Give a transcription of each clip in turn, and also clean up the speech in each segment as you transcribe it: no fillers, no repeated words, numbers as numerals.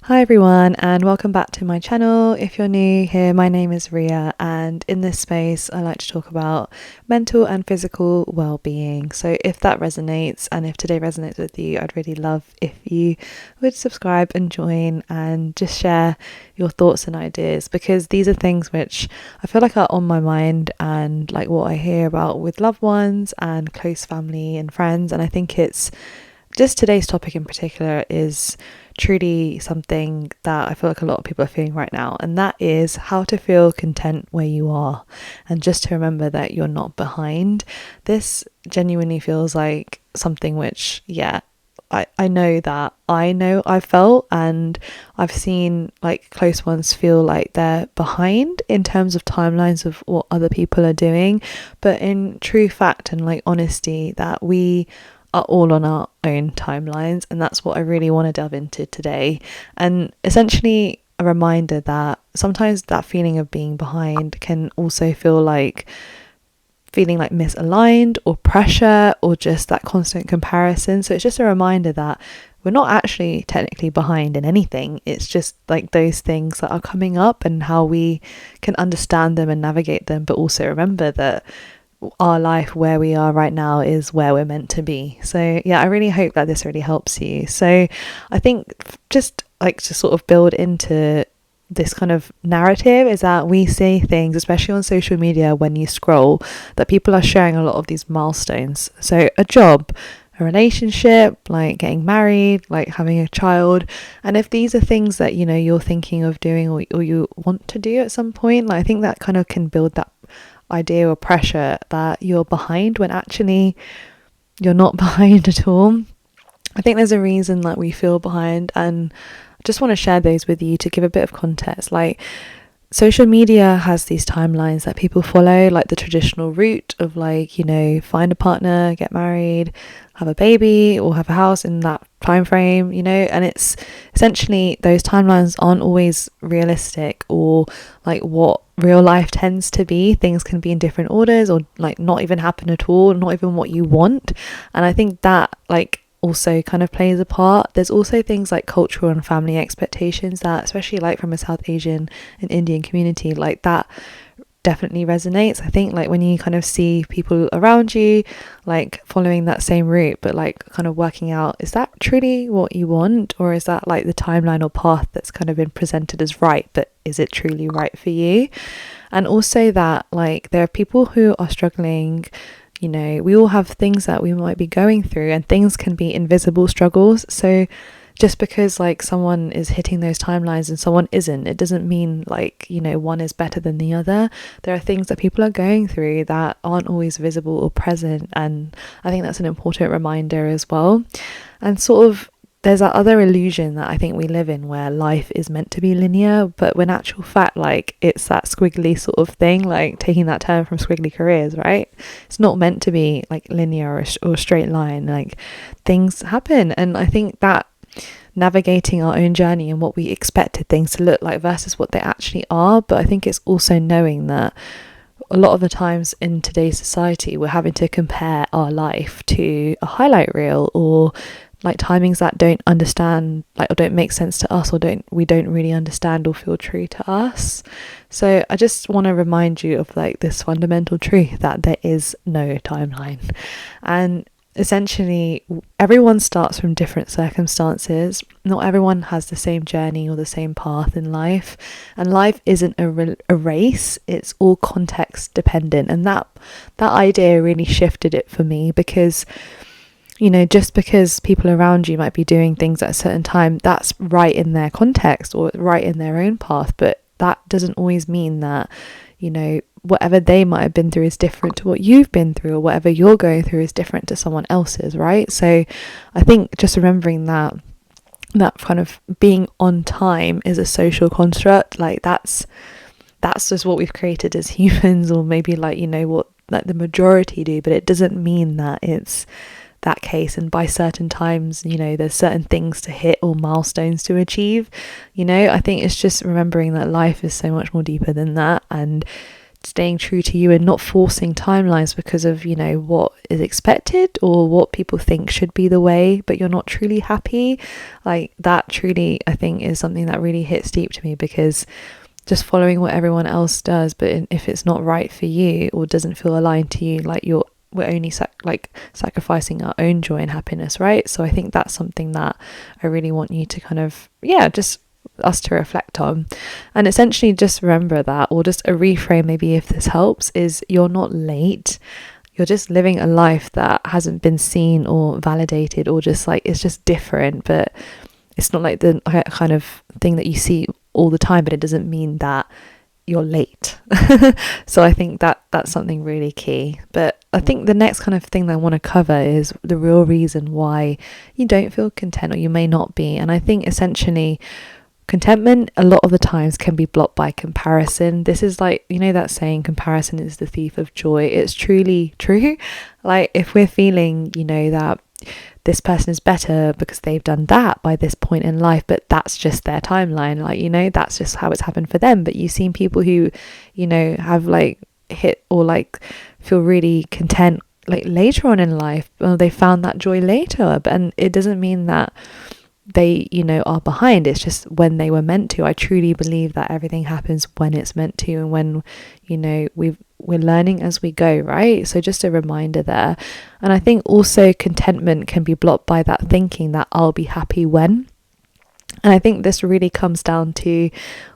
Hi everyone, and welcome back to my channel. If you're new here, my name is Ria, and in this space I like to talk about mental and physical well-being. So if that resonates, and if today resonates with you, I'd really love if you would subscribe and join and just share your thoughts and ideas, because these are things which I feel like are on my mind and like what I hear about with loved ones and close family and friends. And I think it's just today's topic in particular is truly something that I feel like a lot of people are feeling right now, and that is how to feel content where you are, and just to remember that you're not behind. This genuinely feels like something which, I know I've felt, and I've seen like close ones feel like they're behind in terms of timelines of what other people are doing, but in true fact and like honesty, that we are all on our own timelines, and that's what I really want to delve into today. And essentially a reminder that sometimes that feeling of being behind can also feel like feeling like misaligned or pressure or just that constant comparison. So it's just a reminder that we're not actually technically behind in anything. It's just like those things that are coming up and how we can understand them and navigate them, but also remember that our life where we are right now is where we're meant to be. So yeah, I really hope that this really helps you. So I think just like to sort of build into this kind of narrative is that we see things, especially on social media when you scroll, that people are sharing a lot of these milestones. So a job, a relationship, like getting married, like having a child. And if these are things that, you know, you're thinking of doing or you want to do at some point, like I think that kind of can build that idea or pressure that you're behind when actually you're not behind at all. I think there's a reason that we feel behind, and I just want to share those with you to give a bit of context. Like, social media has these timelines that people follow, like the traditional route of like, you know, find a partner, get married, have a baby or have a house in that time frame, you know, and it's essentially those timelines aren't always realistic or like what real life tends to be. Things can be in different orders or like not even happen at all, not even what you want. And I think that like also kind of plays a part. There's also things like cultural and family expectations that, especially like from a South Asian and Indian community, like that definitely resonates. I think like when you kind of see people around you like following that same route, but like kind of working out, is that truly what you want, or is that like the timeline or path that's kind of been presented as right, but is it truly right for you? And also that like there are people who are struggling. You know, we all have things that we might be going through, and things can be invisible struggles. So just because like someone is hitting those timelines and someone isn't, it doesn't mean like, you know, one is better than the other. There are things that people are going through that aren't always visible or present, and I think that's an important reminder as well. And sort of there's that other illusion that I think we live in where life is meant to be linear, but when actual fact, like it's that squiggly sort of thing, like taking that term from Squiggly Careers, right? It's not meant to be like linear or straight line. Like things happen, and I think that navigating our own journey and what we expected things to look like versus what they actually are. But I think it's also knowing that a lot of the times in today's society we're having to compare our life to a highlight reel, or like timings that don't understand, like, or don't make sense to us, or we don't really understand or feel true to us. So I just want to remind you of like this fundamental truth that there is no timeline, and essentially everyone starts from different circumstances. Not everyone has the same journey or the same path in life, and life isn't a race. It's all context dependent, and that idea really shifted it for me, because you know, just because people around you might be doing things at a certain time, that's right in their context or right in their own path, but that doesn't always mean that, you know, whatever they might have been through is different to what you've been through, or whatever you're going through is different to someone else's, right? So I think just remembering that kind of being on time is a social construct. Like that's just what we've created as humans, or maybe like, you know, what like the majority do, but it doesn't mean that it's that case. And by certain times, you know, there's certain things to hit or milestones to achieve. You know, I think it's just remembering that life is so much more deeper than that, and staying true to you and not forcing timelines because of, you know, what is expected or what people think should be the way, but you're not truly happy. Like that truly, I think, is something that really hits deep to me, because just following what everyone else does, but if it's not right for you or doesn't feel aligned to you, like we're only sacrificing our own joy and happiness, right? So I think that's something that I really want you to kind of, just us to reflect on. And essentially just remember that, or just a reframe maybe if this helps, is you're not late. You're just living a life that hasn't been seen or validated, or just like, it's just different, but it's not like the kind of thing that you see all the time, but it doesn't mean that you're late. So I think that that's something really key. But I think the next kind of thing that I want to cover is the real reason why you don't feel content, or you may not be. And I think essentially contentment a lot of the times can be blocked by comparison. This is like, you know, that saying, comparison is the thief of joy. It's truly true. Like if we're feeling, you know, that this person is better because they've done that by this point in life, but that's just their timeline, like, you know, that's just how it's happened for them. But you've seen people who, you know, have like hit or like feel really content like later on in life. Well, they found that joy later, and it doesn't mean that they, you know, are behind. It's just when they were meant to. I truly believe that everything happens when it's meant to, and when, you know, we're learning as we go, right? So just a reminder there. And I think also contentment can be blocked by that thinking that I'll be happy when. And I think this really comes down to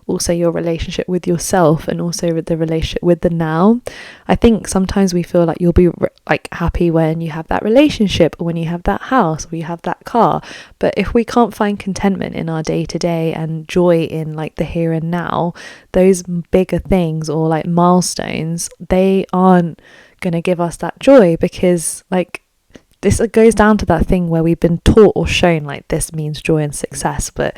also your relationship with yourself, and also with the relationship with the now. I think sometimes we feel like you'll be like happy when you have that relationship, or when you have that house, or you have that car. But if we can't find contentment in our day to day and joy in like the here and now, those bigger things or like milestones, they aren't going to give us that joy, because like this goes down to that thing where we've been taught or shown like this means joy and success, but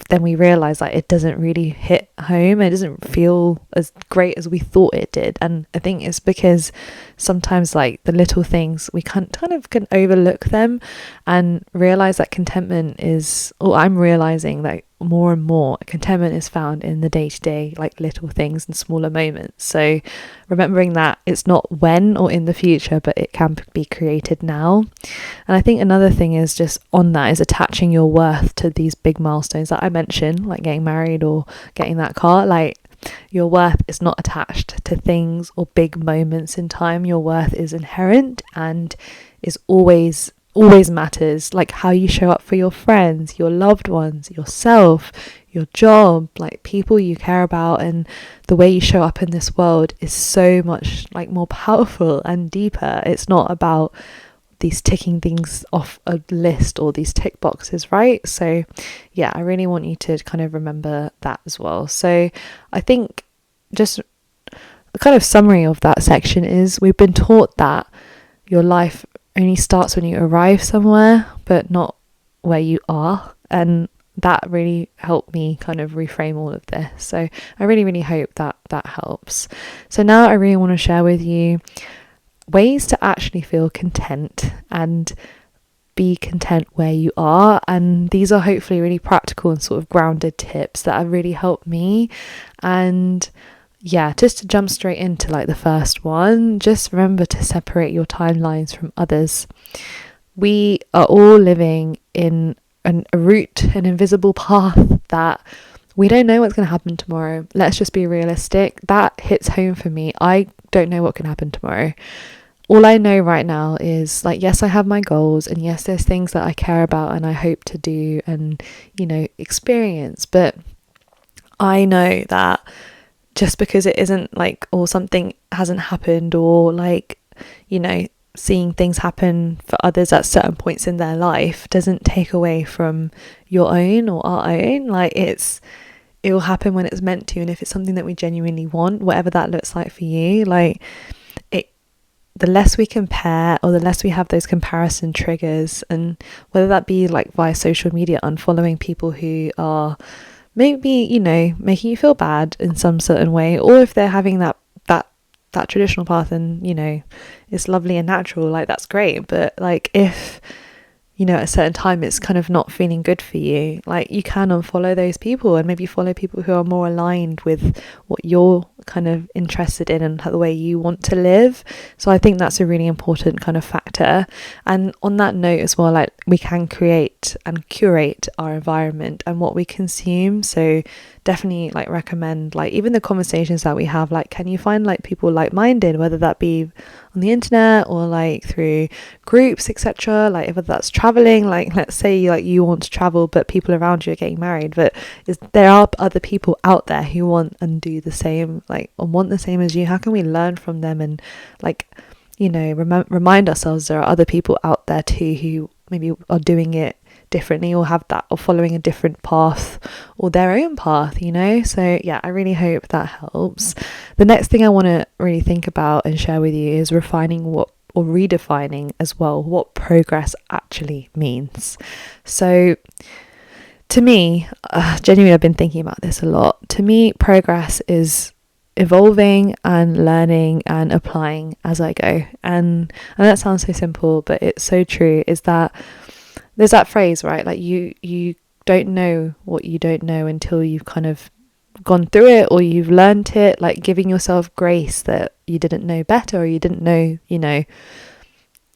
then we realize like it doesn't really hit home. It doesn't feel as great as we thought it did. And I think it's because sometimes like the little things, we can overlook them and realize that contentment is, or I'm realizing that more and more contentment is found in the day-to-day, like little things and smaller moments. So remembering that it's not when or in the future, but it can be created now. And I think another thing is just on that is attaching your worth to these big milestones that I mentioned, like getting married or getting that car. Like your worth is not attached to things or big moments in time. Your worth is inherent and is always matters. Like how you show up for your friends, your loved ones, yourself, your job, like people you care about, and the way you show up in this world is so much like more powerful and deeper. It's not about these ticking things off a list or these tick boxes, right? So yeah, I really want you to kind of remember that as well. So I think just a kind of summary of that section is we've been taught that your life only starts when you arrive somewhere, but not where you are. And that really helped me kind of reframe all of this. So I really, really hope that that helps. So now I really want to share with you ways to actually feel content and be content where you are. And these are hopefully really practical and sort of grounded tips that have really helped me. And yeah, just to jump straight into like the first one, just remember to separate your timelines from others. We are all living in a route, an invisible path that we don't know what's going to happen tomorrow. Let's just be realistic. That hits home for me. I don't know what can happen tomorrow. All I know right now is like, yes, I have my goals, and yes, there's things that I care about and I hope to do and, you know, experience. But I know that just because it isn't like, or something hasn't happened, or like, you know, seeing things happen for others at certain points in their life doesn't take away from your own or our own. Like it will happen when it's meant to. And if it's something that we genuinely want, whatever that looks like for you, like the less we compare, or the less we have those comparison triggers, and whether that be like via social media, unfollowing people who are maybe, you know, making you feel bad in some certain way, or if they're having that traditional path and, you know, it's lovely and natural, like that's great. But like if, you know, at a certain time it's kind of not feeling good for you, like you can unfollow those people and maybe follow people who are more aligned with what you're kind of interested in and the way you want to live. So I think that's a really important kind of factor. And on that note as well, like we can create and curate our environment and what we consume. So definitely like recommend like even the conversations that we have, like can you find like people like-minded, whether that be on the internet or like through groups, etc. Like whether that's traveling, like let's say like you want to travel but people around you are getting married, but there are other people out there who want and do the same, like and want the same as you. How can we learn from them and like, you know, remind ourselves there are other people out there too who maybe are doing it differently or have that or following a different path or their own path, you know. So yeah, I really hope that helps. The next thing I want to really think about and share with you is refining what or redefining as well what progress actually means. So to me, genuinely I've been thinking about this a lot. To me, progress is evolving and learning and applying as I go. And that sounds so simple, but it's so true, is that there's that phrase, right? Like you don't know what you don't know until you've kind of gone through it or you've learned it, like giving yourself grace that you didn't know better or you didn't know, you know,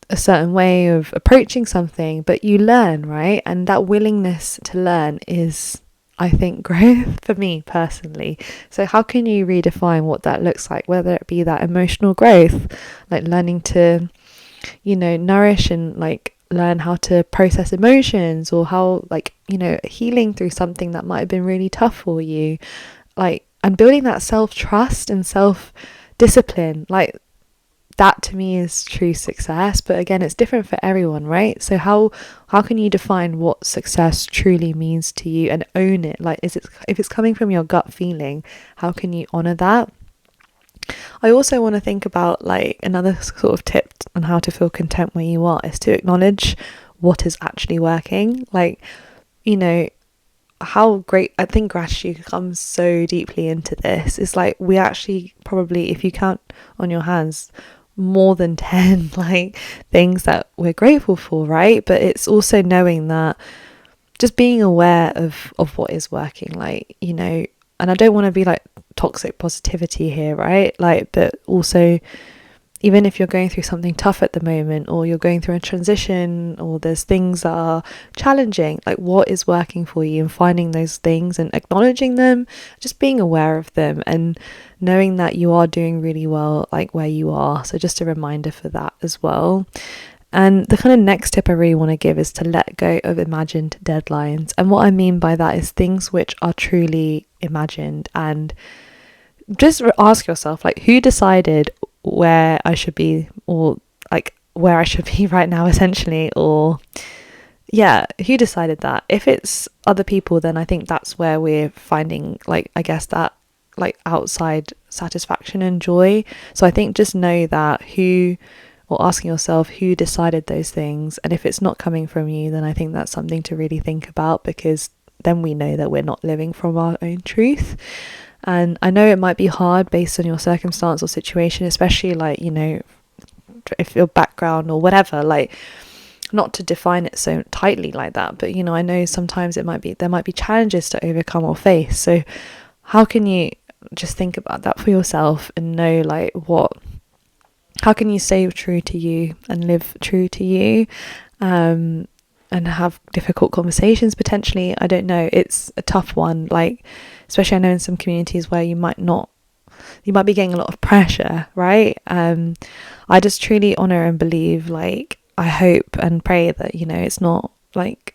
a certain way of approaching something, but you learn, right? And that willingness to learn is, I think, growth for me personally. So how can you redefine what that looks like, whether it be that emotional growth, like learning to, you know, nourish and like learn how to process emotions, or how like, you know, healing through something that might have been really tough for you, like, and building that self-trust and self-discipline, like that to me is true success. But again, it's different for everyone, right? So how can you define what success truly means to you and own it? Like, if it's coming from your gut feeling, how can you honor that? I also want to think about like another sort of tip on how to feel content where you are is to acknowledge what is actually working. Like, you know, how great, I think gratitude comes so deeply into this. It's like we actually probably, if you count on your hands, more than 10 like things that we're grateful for, right? But it's also knowing that, just being aware of what is working, like, you know. And I don't want to be like toxic positivity here, right? Like, but also, even if you're going through something tough at the moment, or you're going through a transition, or there's things that are challenging, like what is working for you, and finding those things and acknowledging them, just being aware of them and knowing that you are doing really well, like where you are. So just a reminder for that as well. And the kind of next tip I really want to give is to let go of imagined deadlines. And what I mean by that is things which are truly imagined, and just ask yourself, like, who decided where I should be, or like where I should be right now, essentially, or yeah, who decided that? If it's other people, then I think that's where we're finding, like, I guess that like outside satisfaction and joy. So I think just know that or asking yourself who decided those things, and if it's not coming from you, then I think that's something to really think about, because then we know that we're not living from our own truth. And I know it might be hard based on your circumstance or situation, especially like, you know, if your background or whatever, like, not to define it so tightly like that, but you know, I know sometimes there might be challenges to overcome or face. So how can you just think about that for yourself and know like how can you stay true to you and live true to you, and have difficult conversations potentially. I don't know, it's a tough one, like especially I know in some communities where you might be getting a lot of pressure, right? I just truly honor and believe, like I hope and pray that, you know, it's not like,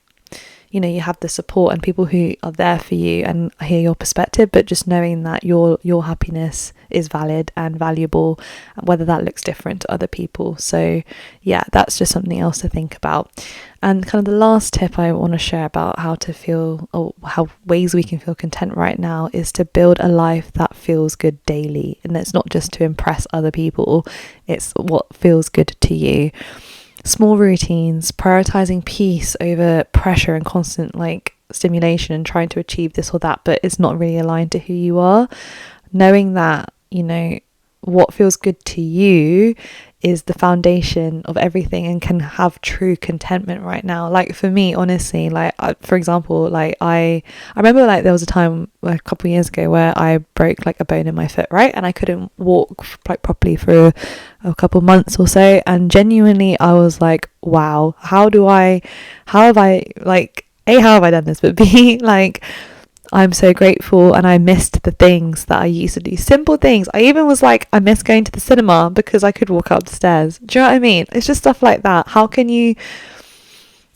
you know, you have the support and people who are there for you and hear your perspective, but just knowing that your happiness is valid and valuable, whether that looks different to other people. So yeah, that's just something else to think about. And kind of the last tip I want to share about how to feel, or how ways we can feel content right now, is to build a life that feels good daily. And it's not just to impress other people, it's what feels good to you. Small routines, prioritizing peace over pressure and constant like stimulation and trying to achieve this or that, but it's not really aligned to who you are. Knowing that, you know, what feels good to you is the foundation of everything and can have true contentment right now. Like for me, honestly, like for example, like I remember like there was a time a couple of years ago where I broke like a bone in my foot, right? And I couldn't walk like properly for a couple months or so, and genuinely I was like, wow, how have I like how have I done this, but B, like I'm so grateful, and I missed the things that I used to do. Simple things. I even was like, I miss going to the cinema because I could walk up the stairs. Do you know what I mean? It's just stuff like that. How can you,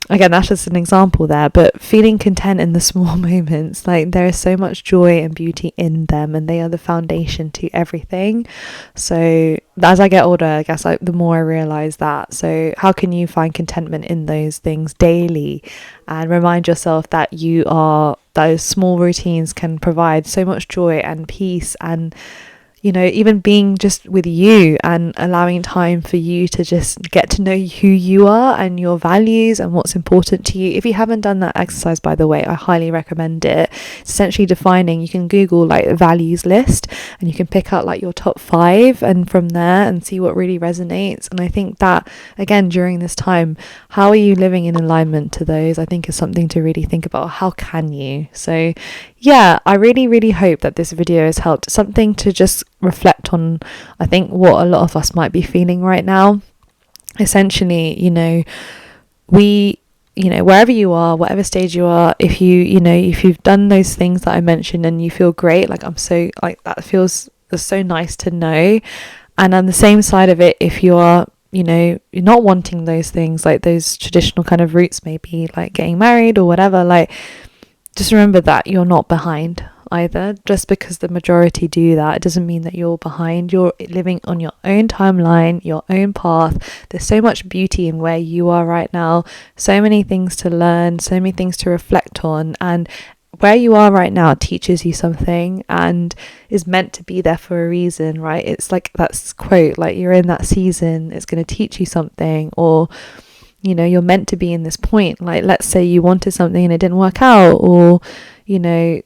again, that's just an example there, but feeling content in the small moments, like there is so much joy and beauty in them, and they are the foundation to everything. So as I get older, I guess like the more I realize that. So how can you find contentment in those things daily, and remind yourself that those small routines can provide so much joy and peace, and even being just with you and allowing time for you to just get to know who you are and your values and what's important to you. If you haven't done that exercise, by the way, I highly recommend it. It's essentially defining, you can Google like a values list and you can pick out like your top 5 and from there and see what really resonates. And I think that, again, during this time, how are you living in alignment to those? I think is something to really think about. How can you? So yeah, I really, really hope that this video has helped. Something to just reflect on, I think, what a lot of us might be feeling right now. Essentially, wherever you are, whatever stage you are, if you've done those things that I mentioned and you feel great, like that feels so nice to know. And on the same side of it, if you are you're not wanting those things, like those traditional kind of routes, maybe like getting married or whatever, like just remember that you're not behind either. Just because the majority do that, it doesn't mean that you're behind. You're living on your own timeline, your own path. There's so much beauty in where you are right now, so many things to learn, so many things to reflect on, and where you are right now teaches you something and is meant to be there for a reason, right? It's like that quote, like you're in that season, it's going to teach you something, or you're meant to be in this point. Like let's say you wanted something and it didn't work out, or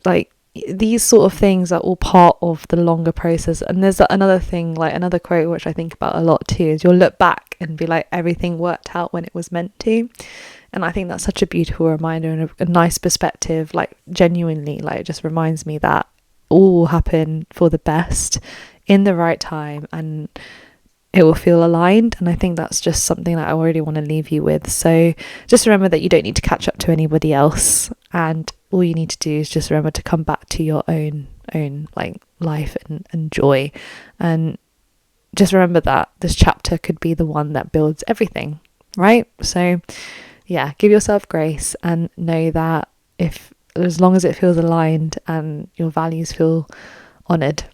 like these sort of things are all part of the longer process. And there's another thing, like another quote which I think about a lot too, is you'll look back and be like, everything worked out when it was meant to. And I think that's such a beautiful reminder and a nice perspective, like genuinely, like it just reminds me that all will happen for the best in the right time, and it will feel aligned. And I think that's just something that I already want to leave you with. So just remember that you don't need to catch up to anybody else, and all you need to do is just remember to come back to your own like life and joy. And just remember that this chapter could be the one that builds everything, right? So yeah, give yourself grace and know that as long as it feels aligned and your values feel honored,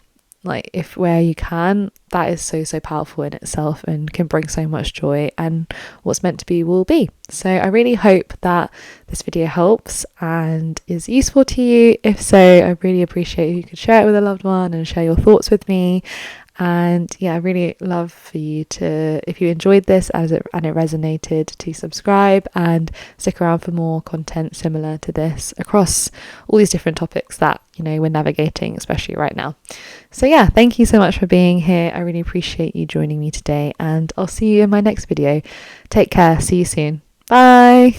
like if where you can, that is so powerful in itself and can bring so much joy, and what's meant to be will be. So I really hope that this video helps and is useful to you. If so, I really appreciate if you could share it with a loved one and share your thoughts with me. And yeah, I really love for you to, if you enjoyed this and it resonated, to subscribe and stick around for more content similar to this across all these different topics that we're navigating, especially right now. So yeah, thank you so much for being here. I really appreciate you joining me today, and I'll see you in my next video. Take care. See you soon. Bye.